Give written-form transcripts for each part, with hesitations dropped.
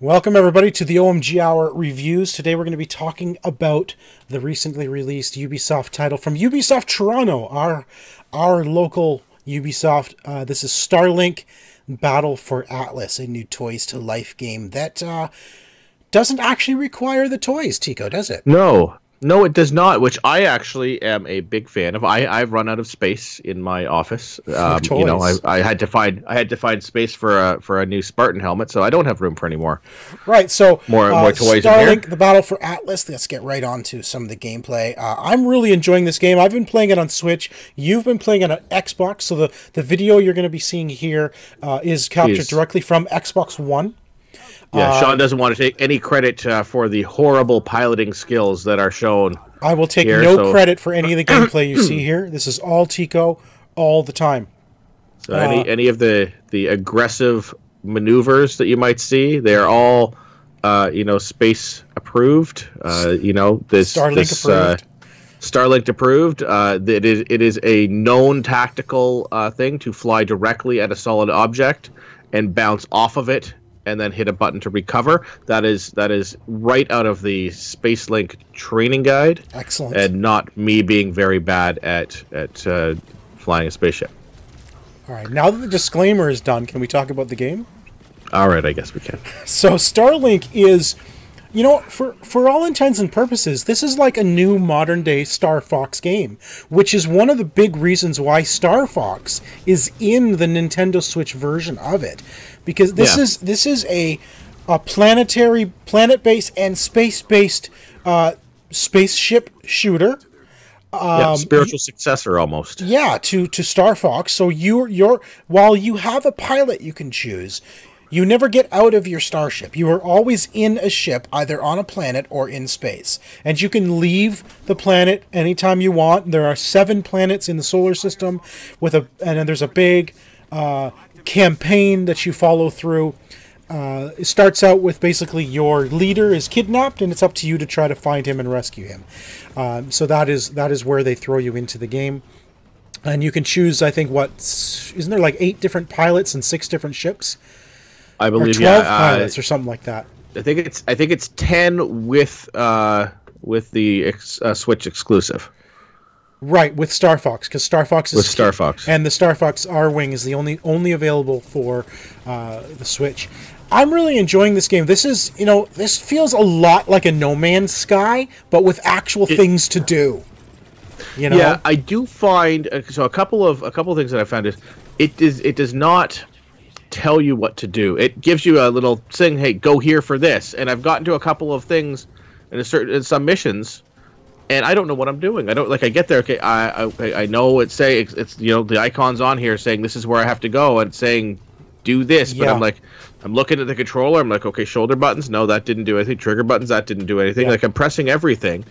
Welcome everybody to the OMG Hour reviews. Today we're going to be talking about the recently released Ubisoft title from Ubisoft Toronto, our local Ubisoft. This is Starlink Battle for Atlas, a new Toys to Life game that doesn't actually require the toys, Tico, does it? No, it does not, which I actually am a big fan of. I've run out of space in my office. You know, I had to find space for a new Spartan helmet, so I don't have room for any more. Right, so more toys Starlink, in here. the Battle for Atlas. Let's get right on to some of the gameplay. I'm really enjoying this game. I've been playing it on Switch. You've been playing it on Xbox, so the video you're going to be seeing here is captured directly from Xbox One. Yeah, Sean doesn't want to take any credit for the horrible piloting skills that are shown. I will take no credit for any of the gameplay you see here. This is all Tico, all the time. So any of the aggressive maneuvers that you might see, they're all space approved. Starlink approved. Starlink approved. It is a known tactical thing to fly directly at a solid object and bounce off of it, and then hit a button to recover. That is right out of the SpaceLink training guide. Excellent. And not me being very bad at flying a spaceship. All right, now that the disclaimer is done, can we talk about the game? All right, I guess we can. So Starlink is, for all intents and purposes, this is like a new modern-day Star Fox game, which is one of the big reasons why Star Fox is in the Nintendo Switch version of it. Because this is a planet-based and space-based spaceship shooter. Spiritual successor almost. Yeah, to Star Fox. So while you have a pilot you can choose, you never get out of your starship. You are always in a ship, either on a planet or in space. And you can leave the planet anytime you want. There are 7 planets in the solar system, and then there's a big campaign that you follow through. It starts out with basically your leader is kidnapped, and it's up to you to try to find him and rescue him. So that is where they throw you into the game. And you can choose, I think, isn't there like 8 different pilots and 6 different ships? I believe, or 12 pilots or something like that. I think it's 10 with the Switch exclusive. Right, with Star Fox, because Star Fox is Star Fox, and the Star Fox R-Wing is the only available for the Switch. I'm really enjoying this game. This is, this feels a lot like a No Man's Sky, but with actual things to do. Yeah, I do find so a couple of things that I found is it does not tell you what to do. It gives you a little thing, hey, go here for this. And I've gotten to a couple of things in some missions, and I don't know what I'm doing. I get there. Okay, I know it's the icon's on here saying this is where I have to go, and it's saying do this. But I'm looking at the controller. I'm like, okay, shoulder buttons. No, that didn't do anything. Trigger buttons. That didn't do anything. Like, I'm pressing everything,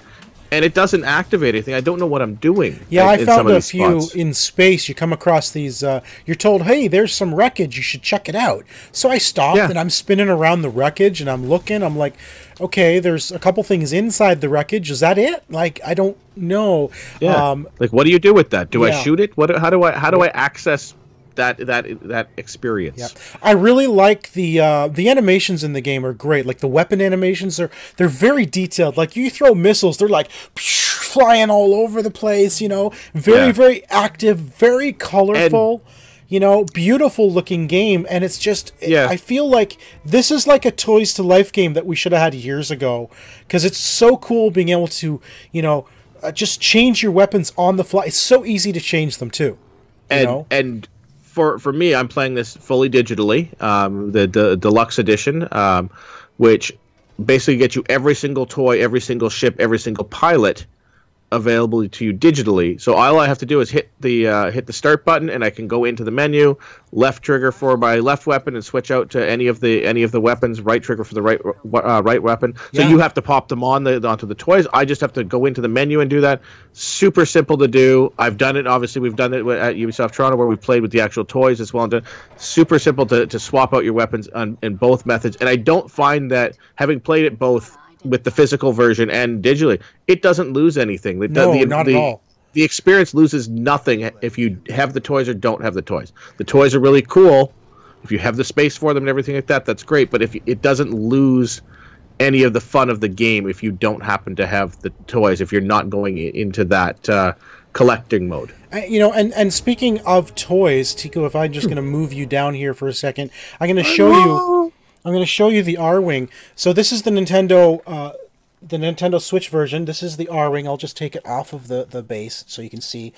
and it doesn't activate anything. I don't know what I'm doing. Yeah, I found a few in space. You come across these. You're told, hey, there's some wreckage. You should check it out. So I stopped, and I'm spinning around the wreckage, and I'm looking. I'm like, okay, there's a couple things inside the wreckage. Is that it? Like, I don't know. Yeah. What do you do with that? Do I shoot it? How do I access that experience? Yeah. I really like the animations in the game are great. Like the weapon animations, they're very detailed. Like you throw missiles, they're like flying all over the place. Very active, very colorful. Beautiful looking game, and it's just, I feel like this is like a Toys to Life game that we should have had years ago, because it's so cool being able to, just change your weapons on the fly. It's so easy to change them too. And for me, I'm playing this fully digitally, the deluxe edition, which basically gets you every single toy, every single ship, every single pilot available to you digitally. So all I have to do is hit the start button, and I can go into the menu, left trigger for my left weapon, and switch out to any of the weapons, right trigger for the right weapon. So you have to pop them onto the toys. I just have to go into the menu and do that. Super simple to do. I've done it. Obviously, we've done it at Ubisoft Toronto, where we played with the actual toys as well. And super simple to swap out your weapons in both methods. And I don't find that, having played it both with the physical version and digitally, it doesn't lose anything. Not at all. The experience loses nothing if you have the toys or don't have the toys. The toys are really cool, if you have the space for them and everything like that, that's great. But if it doesn't lose any of the fun of the game if you don't happen to have the toys, if you're not going into that collecting mode. You know, and speaking of toys, Tico, if I'm just going to move you down here for a second, I'm going to show you. I'm going to show you the R-Wing. So this is the Nintendo Switch version. This is the R-Wing. I'll just take it off of the base so you can see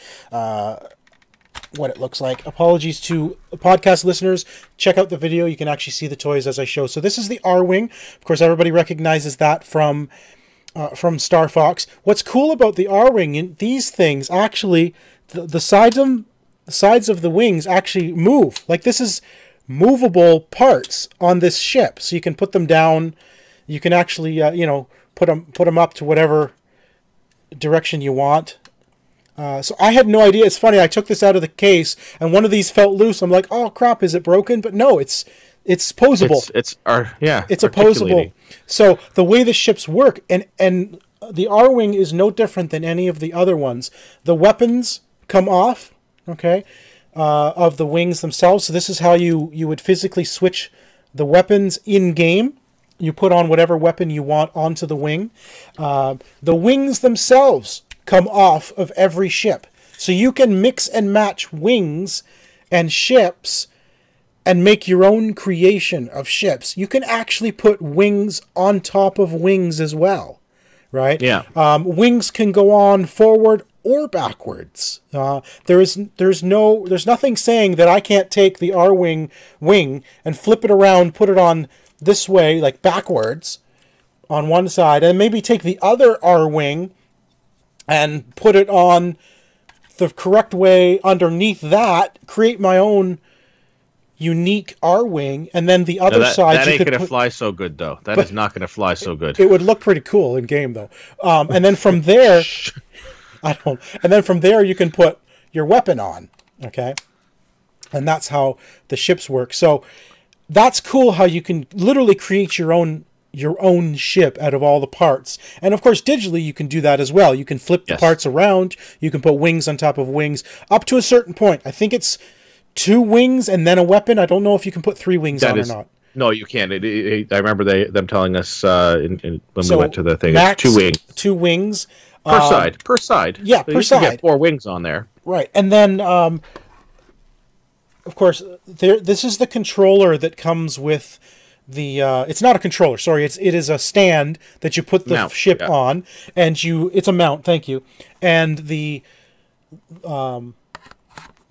what it looks like. Apologies to podcast listeners. Check out the video. You can actually see the toys as I show. So this is the R-Wing. Of course, everybody recognizes that from Star Fox. What's cool about the R-Wing, these things actually, the sides of the wings actually move. Like, this is movable parts on this ship, so you can put them down. You can actually, you know, put them up to whatever direction you want. So I had no idea. It's funny. I took this out of the case, and one of these felt loose. I'm like, oh crap, is it broken? But no, it's posable. It's opposable. So the way the ships work, and the R-Wing is no different than any of the other ones. The weapons come off, okay, of the wings themselves. So this is how you would physically switch the weapons in game. You put on whatever weapon you want onto the wing. The wings themselves come off of every ship. So you can mix and match wings and ships and make your own creation of ships. You can actually put wings on top of wings as well, right? Yeah. Wings can go on forward or backwards. There's nothing saying that I can't take the R-Wing wing and flip it around, put it on this way, like backwards, on one side, and maybe take the other R-Wing and put it on the correct way underneath that, create my own unique R-Wing, and then the other side... That ain't going to fly so good, though. That is not going to fly so good. It would look pretty cool in game, though. And then from there... And then from there, you can put your weapon on, okay? And that's how the ships work. So that's cool how you can literally create your own ship out of all the parts. And of course, digitally, you can do that as well. You can flip the parts around. You can put wings on top of wings up to a certain point. I think it's 2 wings and then a weapon. I don't know if you can put 3 wings on or not. No, you can't. I remember them telling us when we went to the thing. Max, 2 wings. 2 wings. Per side. Yeah, so per side. You get 4 wings on there. Right. And then, of course, this is the controller that comes with the... it's not a controller, sorry. It is a stand that you put the ship on. And it's a mount, thank you. And the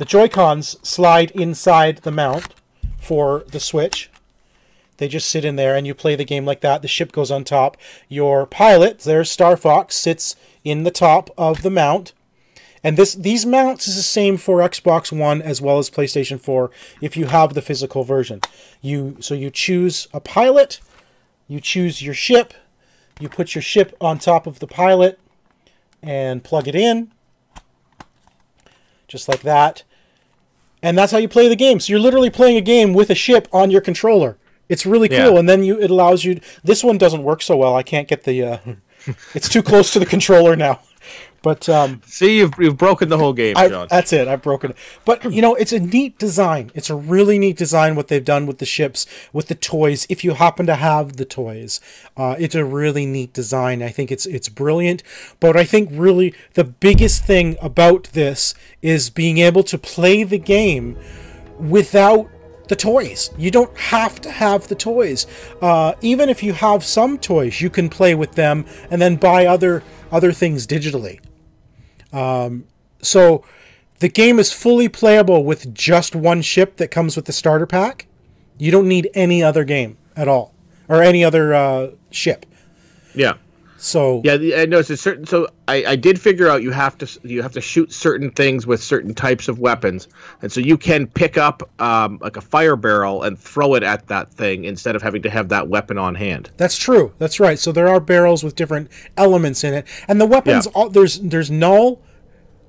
Joy-Cons slide inside the mount for the Switch. They just sit in there, and you play the game like that. The ship goes on top. Your pilot, there's Star Fox, sits in the top of the mount. And these mounts is the same for Xbox One as well as PlayStation 4 if you have the physical version. So you choose a pilot, you choose your ship, you put your ship on top of the pilot and plug it in, just like that. And that's how you play the game. So you're literally playing a game with a ship on your controller. It's really cool, and then it allows you... This one doesn't work so well. I can't get the... it's too close to the controller now. But see, you've broken the whole game, John. That's it. I've broken it. But you know, it's a neat design. It's a really neat design what they've done with the ships, with the toys. If you happen to have the toys, it's a really neat design. I think it's brilliant. But I think really the biggest thing about this is being able to play the game without the toys. You don't have to have the toys. Even if you have some toys, you can play with them and then buy other things digitally. So the game is fully playable with just one ship that comes with the starter pack. You don't need any other game at all, or any other ship. Yeah. So yeah, I know it's a certain. So I did figure out you have to shoot certain things with certain types of weapons, and so you can pick up like a fire barrel and throw it at that thing instead of having to have that weapon on hand. That's true. That's right. So there are barrels with different elements in it, and the weapons. Yeah. There's null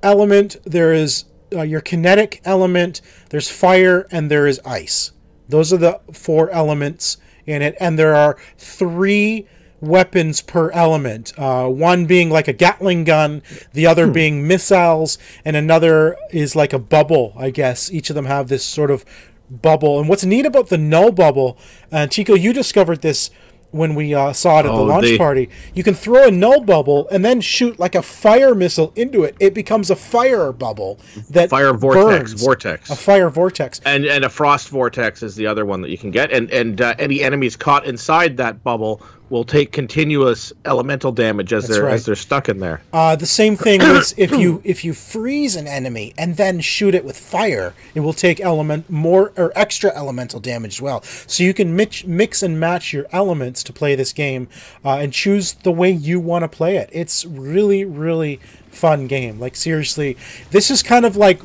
element. There is your kinetic element. There's fire, and there is ice. Those are the 4 elements in it, and there are 3 weapons per element, one being like a Gatling gun, the other being missiles, and another is like a bubble, I guess. Each of them have this sort of bubble. And what's neat about the null bubble, and Tico, you discovered this when we saw it at the launch party. You can throw a null bubble and then shoot like a fire missile into it. It becomes a fire bubble that fire burns. vortex. A fire vortex. And a frost vortex is the other one that you can get. And any enemies caught inside that bubble will take continuous elemental damage as they're stuck in there. The same thing is if you freeze an enemy and then shoot it with fire, it will take extra elemental damage as well. So you can mix and match your elements to play this game and choose the way you want to play it. It's really, really fun game. Like, seriously, this is kind of like,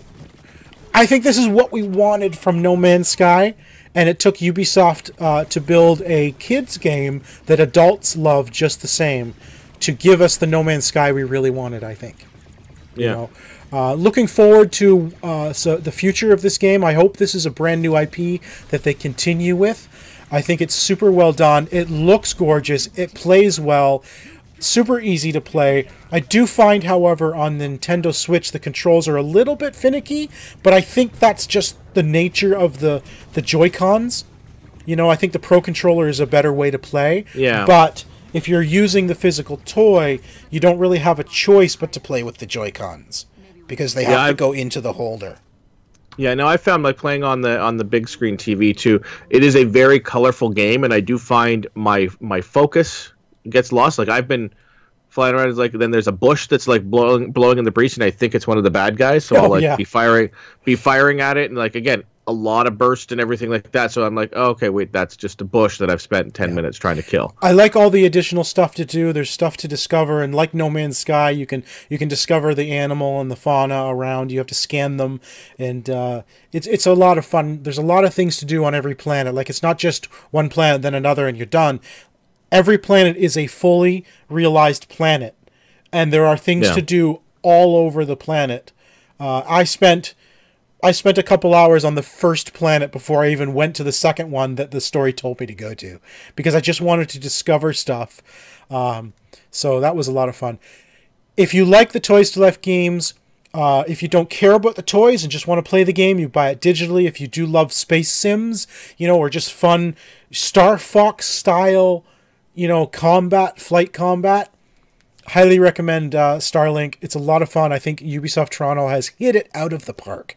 I think this is what we wanted from No Man's Sky. And it took Ubisoft to build a kids game that adults love just the same to give us the No Man's Sky we really wanted, I think. Yeah. You know? Looking forward to the future of this game. I hope this is a brand new IP that they continue with. I think it's super well done. It looks gorgeous. It plays well. Super easy to play. I do find, however, on the Nintendo Switch, the controls are a little bit finicky, but I think that's just the nature of the Joy-Cons. You know, I think the Pro Controller is a better way to play. Yeah. But if you're using the physical toy, you don't really have a choice but to play with the Joy-Cons because they have to go into the holder. Yeah, no, I found like playing on the big screen TV too. It is a very colorful game, and I do find my focus gets lost. Like, I've been flying around, like, then there's a bush that's like blowing in the breeze, and I think it's one of the bad guys, so I'll like be firing at it, and like, again, a lot of burst and everything like that, so I'm like, oh, okay, wait, that's just a bush that I've spent 10 minutes trying to kill. I like all the additional stuff to do. There's stuff to discover, and like No Man's Sky, you can discover the animal and the fauna around. You have to scan them, and it's a lot of fun. There's a lot of things to do on every planet. Like, it's not just one planet then another and you're done. Every planet is a fully realized planet, and there are things to do all over the planet. I spent a couple hours on the first planet before I even went to the second one that the story told me to go to, because I just wanted to discover stuff. So that was a lot of fun. If you like the Toys to Life games, if you don't care about the toys and just want to play the game, you buy it digitally. If you do love space sims, you know, or just fun Star Fox style, you know, flight combat, highly recommend Starlink. It's a lot of fun. I think Ubisoft Toronto has hit it out of the park.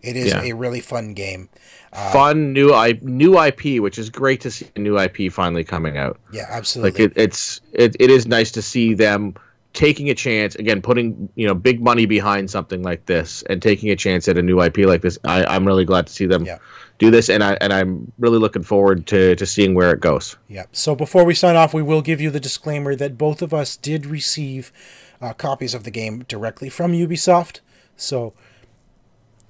It is a really fun game. Fun new IP, which is great to see a new IP finally coming out. Yeah, absolutely. Like, it is nice to see them taking a chance, again, putting, you know, big money behind something like this and taking a chance at a new IP like this. I'm really glad to see them do this, and I'm really looking forward to seeing where it goes. Yeah. So before we sign off, we will give you the disclaimer that both of us did receive copies of the game directly from Ubisoft. So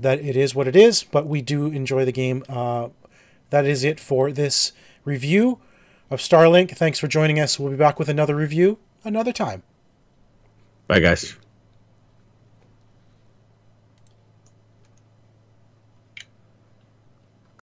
that it is what it is, but we do enjoy the game. That is it for this review of Starlink. Thanks for joining us. We'll be back with another review another time. Bye, guys.